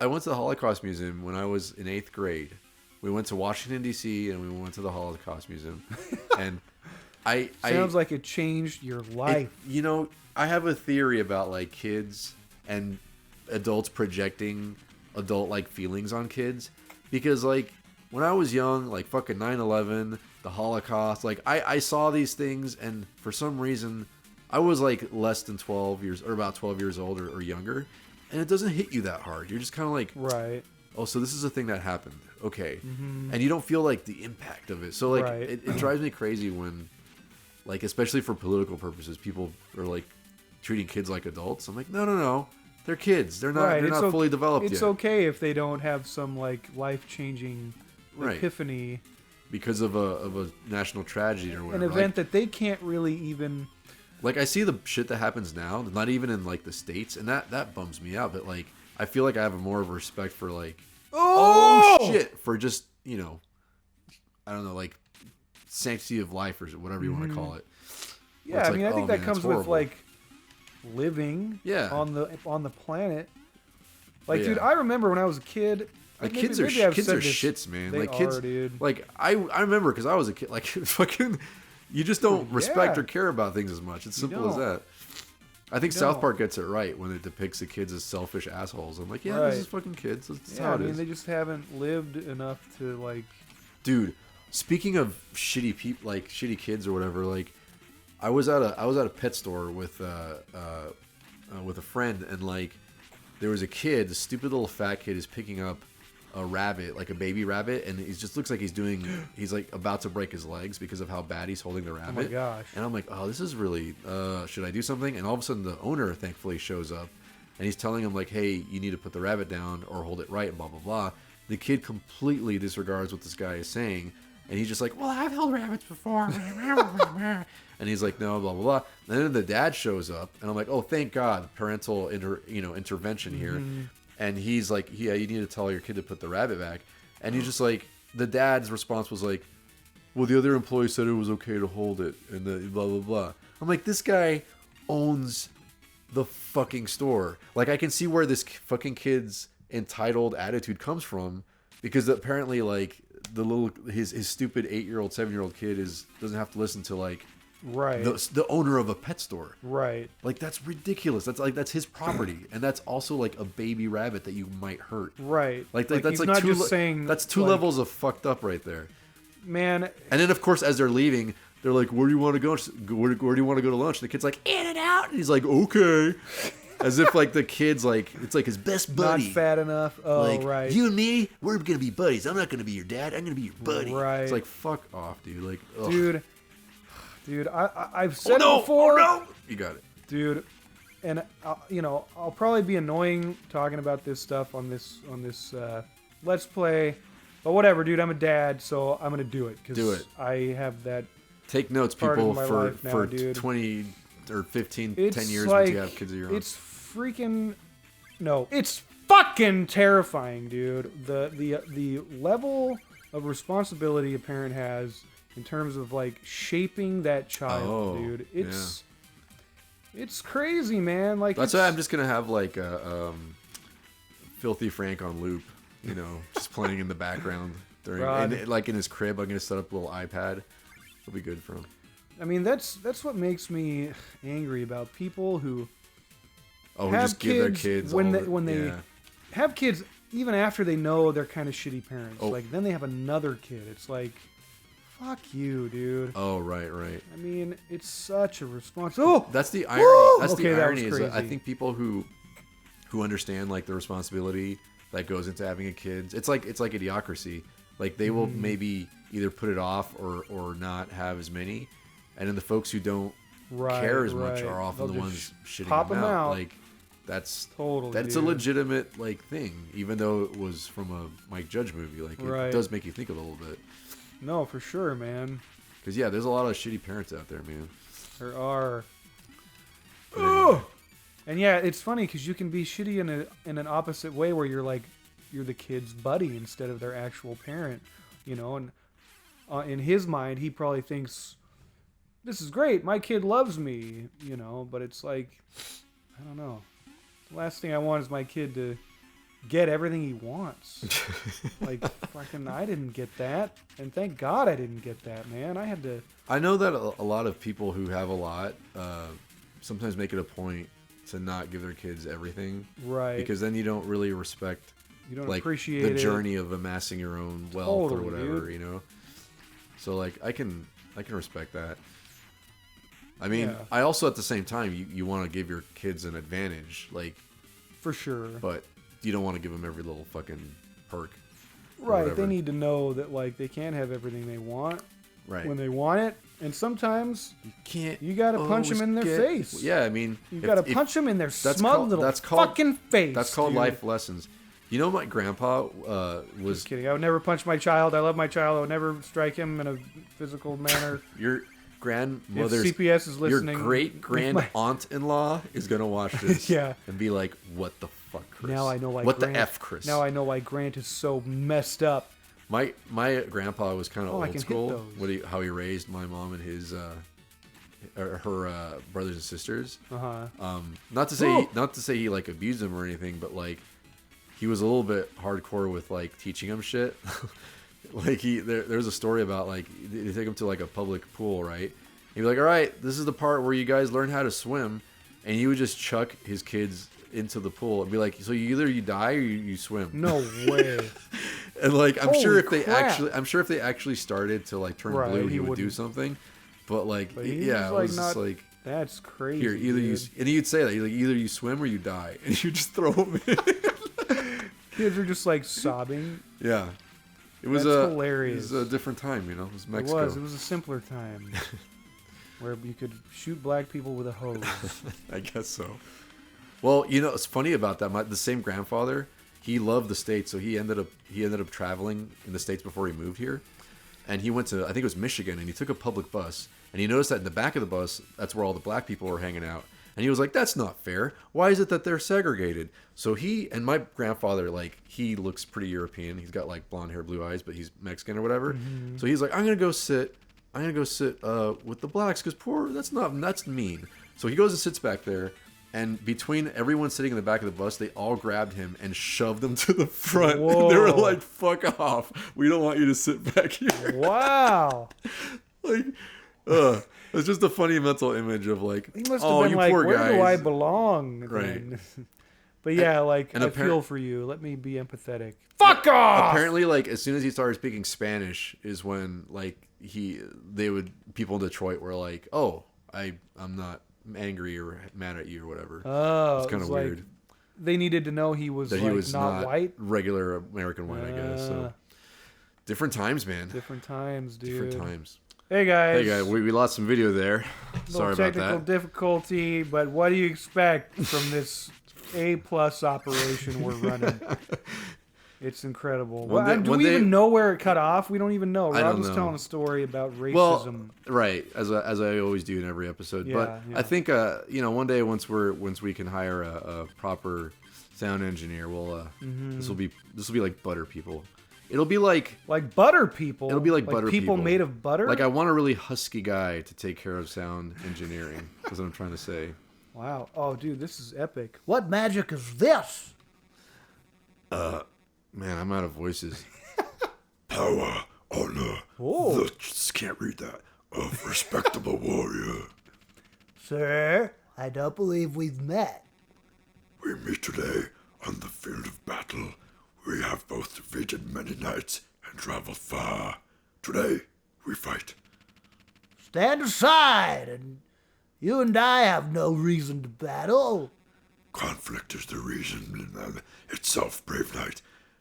I went to the Holocaust Museum when I was in 8th grade. We went to Washington, D.C., and we went to the Holocaust Museum. And Sounds like it changed your life. I have a theory about, like, kids and adults projecting adult-like feelings on kids. Because, like, when I was young, like, fucking 9/11, the Holocaust, like, I saw these things, and for some reason, I was, like, less than 12 years, or about 12 years old or younger. And it doesn't hit you that hard. You're just kind of like, right. Oh, so this is a thing that happened. Okay. Mm-hmm. And you don't feel like the impact of it. So like Right. it drives me crazy when, like, especially for political purposes, people are like treating kids like adults. I'm like, no. They're kids. They're not Right. they're not fully developed It's yet. okay if they don't have some like life-changing Right. epiphany. Because of a national tragedy or whatever. An event that they can't really even... Like, I see the shit that happens now, not even in, like, the States, and that bums me out. But, like, I feel like I have more of a respect for, like, oh shit, for just, I don't know, like, sanctity of life or whatever you want to call it. Yeah, I mean, I think that comes with, like, living Yeah. on the planet. Like, Yeah. dude, I remember when I was a kid... Like, maybe kids are I've said this. shits, man. They Like, kids, are, dude. Like, I remember because I was a kid. Like, fucking, you just don't respect Yeah. or care about things as much. It's simple as don't. that. I think You South don't. Park gets it right when it depicts the kids as selfish assholes. I'm like, yeah, Right. this is fucking kids. That's Yeah, how I it mean, is. they just haven't lived enough to, like... Dude, speaking of shitty people, like shitty kids or whatever, like, I was at a pet store with a friend, and like, there was a kid, the stupid little fat kid, is picking up a rabbit, like a baby rabbit, and he just looks like he's like about to break his legs because of how bad he's holding the rabbit. Oh my gosh. And I'm like, oh, this is really, should I do something? And all of a sudden the owner thankfully shows up, and he's telling him like, hey, you need to put the rabbit down or hold it right and blah, blah, blah. The kid completely disregards what this guy is saying, and he's just like, well, I've held rabbits before. And he's like, no, blah, blah, blah. And then the dad shows up, and I'm like, oh, thank God, parental intervention here. Mm-hmm. And he's like, yeah, you need to tell your kid to put the rabbit back. And he's just like, the dad's response was like, well, the other employee said it was okay to hold it, and the blah, blah, blah. I'm like, this guy owns the fucking store. Like, I can see where this fucking kid's entitled attitude comes from, because apparently, like, his stupid 8-year-old, 7-year-old kid doesn't have to listen to, like, Right. the owner of a pet store. Right. Like, that's ridiculous. That's his property, and that's also like a baby rabbit that you might hurt. Right. Like he's that's like not two just saying, that's two like, levels of fucked up right there. Man. And then of course as they're leaving, they're like, "Where do you want to go? Where do you want to go to lunch?" And the kid's like, "In-N-Out." And he's like, "Okay." As if like the kid's like, it's like his best buddy. Not fat enough. Oh, like, right. you and me, we're gonna be buddies. I'm not gonna be your dad. I'm gonna be your buddy. Right. It's like, fuck off, dude. Like, ugh. Dude, I've said oh, no. it before. Oh, no. You got it, dude. And I'll probably be annoying talking about this stuff on this Let's Play, but whatever, dude. I'm a dad, so I'm gonna do it Do it. I have that. Take notes, part people, of my for life now, for dude. 20 or 15, It's 10 years like, once you have kids of your own. It's freaking no. It's fucking terrifying, dude. The level of responsibility a parent has in terms of like shaping that child, dude. It's crazy, man. Like, that's why I'm just gonna have like a Filthy Frank on loop, just playing in the background during, and, like in his crib. I'm gonna set up a little iPad. It'll be good for him. I mean, that's what makes me angry about people who who have just give their kids when all they have kids, even after they know they're kind of shitty parents. Oh. Like, then they have another kid. It's like, fuck you, dude. Oh, right. I mean, it's such a responsibility. Oh, that's the irony. Woo! That's Okay, the that irony was is that I crazy. think people who understand like the responsibility that goes into having a kid. It's like idiocracy. Like, they will maybe either put it off or not have as many, and then the folks who don't care as much are often They'll the just ones shitting pop them them out. out. Like, that's Totally, a dude. legitimate like thing, even though it was from a Mike Judge movie. Like, it does make you think a little bit. No, for sure, man. Because there's a lot of shitty parents out there, man. There are. But anyway. And yeah, it's funny because you can be shitty in an opposite way where you're like, you're the kid's buddy instead of their actual parent, and in his mind, he probably thinks, this is great, my kid loves me, but it's like, I don't know. The last thing I want is my kid to get everything he wants. Like, fucking, I didn't get that. And thank God I didn't get that, man. I had to... I know that a lot of people who have a lot sometimes make it a point to not give their kids everything. Right. Because then you don't really respect You don't like appreciate the it. journey of amassing your own wealth Totally, or whatever, dude. you know? So, like, I can respect that. I mean, Yeah. I also, at the same time, you want to give your kids an advantage, like... For sure. But you don't want to give them every little fucking perk. or Right. whatever. They need to know that, like, they can't have everything they want Right. when they want it. And sometimes You can't. you got to punch them in their face. Yeah, I mean, You got to punch them in their smug called- little that's called- fucking face. That's called dude. life lessons. You know, my grandpa was Just kidding. I would never punch my child. I love my child. I would never strike him in a physical manner. your grandmother's. If CPS is Your listening, great grand aunt-in-law is gonna watch this. Yeah. And be like, "What the fuck, Chris? Now I know why. What Grant, the f, Chris?" Now I know why Grant is so messed up. My grandpa was kind of Oh, I old can hit school. those. How he raised my mom and his her brothers and sisters. Not to say he like abused them or anything, but like he was a little bit hardcore with like teaching them shit. Like there's a story about like they take him to like a public pool, right? He'd be like, "All right, this is the part where you guys learn how to swim," and he would just chuck his kids into the pool and be like, "So either you die or you swim." No way. And like I'm Holy sure if they crap. actually started to like turn Right, blue, he he would do wouldn't. something. But like But he yeah, was, it was just not- like That's crazy. here, either you dude. and he'd say that like either you swim or you die, and you just throw them in. Kids are just like sobbing. Yeah, it was That's a hilarious. It was a different time, you know. It was Mexico. It was a simpler time where you could shoot black people with a hose. I guess so. Well, you know, it's funny about that. The same grandfather, he loved the States, so he ended up traveling in the States before he moved here. And he went to, I think it was Michigan, and he took a public bus. And he noticed that in the back of the bus, that's where all the black people were hanging out. And he was like, "That's not fair. Why is it that they're segregated?" So my grandfather, like, he looks pretty European. He's got like blonde hair, blue eyes, but he's Mexican or whatever. Mm-hmm. So he's like, I'm gonna go sit with the blacks because that's mean. So he goes and sits back there. And between everyone sitting in the back of the bus, they all grabbed him and shoved him to the front. Whoa. They were like, "Fuck off. We don't want you to sit back here." Wow. Like, it's just a funny mental image of like, He must have "Oh, been you like, poor where guys." do I belong? Right. then? But yeah, like, and I appar- feel for you. Let me be empathetic. Fuck off! Apparently, like, as soon as he started speaking Spanish, is when like people in Detroit were like, "Oh, I'm not angry or mad at you or whatever." Oh, It's kind of like, weird they needed to know he was that like he was not white. regular American white, I guess. So different times, man. Different times, dude. Different times. Hey guys. Hey guys, we lost some video there. Sorry about technical that. difficulty, but what do you expect from this A+ operation we're running? It's incredible. Do we even know where it cut off? We don't even know. I Rob don't was know. telling a story about racism. Well, right, as I always do in every episode. Yeah, But yeah. I think one day once we can hire a proper sound engineer, we'll this will be like butter people. It'll be like butter people. It'll be like butter people people. made of butter. Like I want a really husky guy to take care of sound engineering. That's what I'm trying to say. Wow. Oh, dude, this is epic. What magic is this? Man, I'm out of voices. Power, honor. Oh. Just can't read that. Of respectable warrior. Sir, I don't believe we've met. We meet today on the field of battle. We have both defeated many knights and traveled far. Today, we fight. Stand aside, and you and I have no reason to battle. Conflict is the reason in itself, brave knight.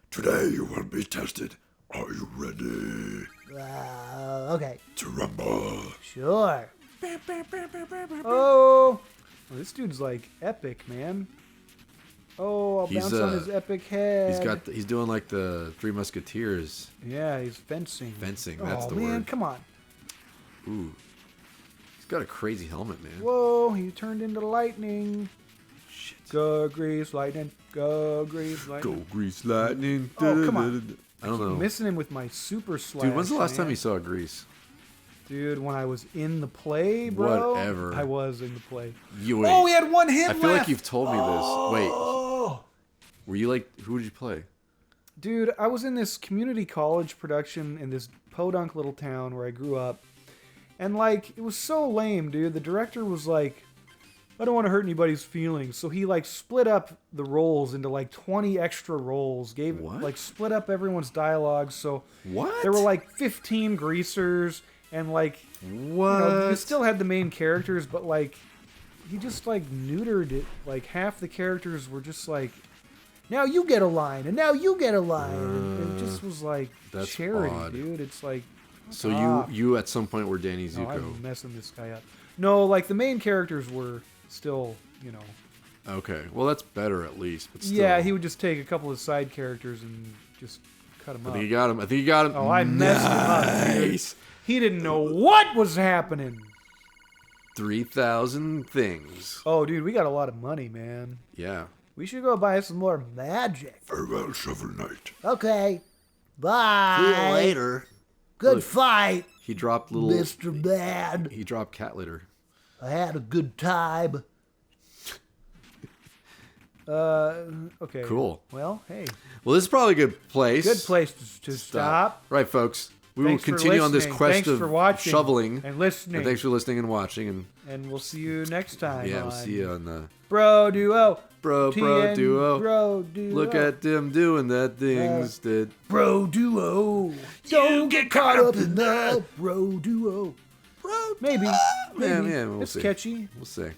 Today you will be tested. Are you ready Okay. to rumble? Sure. Oh, this dude's like epic, man. Oh, I'll bounce on his epic head. He's doing like the Three Musketeers Yeah, he's fencing. fencing. That's Oh the man, word. come on. Ooh, he's got a crazy helmet, man. Whoa, he turned into lightning. Shit. Go grease lightning. Go grease lightning. Go Grease Lightning. Oh, come on. I don't know. Missing him with my super slash. Dude, when's the last time man. you saw Grease? Dude, when I was in the play, bro. Whatever. I was in the play. Wait. We had one hit I feel left. like you've told me this. Wait. Were you like, who did you play? Dude, I was in this community college production in this podunk little town where I grew up. And, like, it was so lame, dude. The director was like, I don't want to hurt anybody's feelings. So he, like, split up the roles into, like, 20 extra roles. Split up everyone's dialogue. So What? there were, like, 15 greasers. And, like, What? you still had the main characters, but, like, he just, like, neutered it. Like, half the characters were just, like, now you get a line, and now you get a line. And it just was, like, That's charity, odd. dude. It's like... So you at some point were Danny Zuko. I'm messing this guy up. No, like, the main characters were still, Okay, well that's better at least. But still. Yeah, he would just take a couple of side characters and just cut them I up. think you got him. Oh, I messed him up, dude. Nice. He didn't know what was happening. 3,000 things. Oh, dude, we got a lot of money, man. Yeah. We should go buy some more magic. Farewell, Shovel Knight. Okay. Bye. See you later. Good fight, He dropped little. Mr. Bad. He dropped cat litter. I had a good time. Okay. Cool. Well, hey. Well, this is probably a good place. Good place to stop. Right, folks. We Thanks will for continue on this listening. quest Thanks of for watching shoveling. and listening. And thanks for listening and watching. And we'll see you next time. Yeah, we'll see you on the Bro Duo. Bro TN Duo. Bro Duo. Look at them doing that things that. Bro Duo. Don't get caught up in that. Bro Duo. Maybe. Yeah, we'll it's see. catchy. We'll see.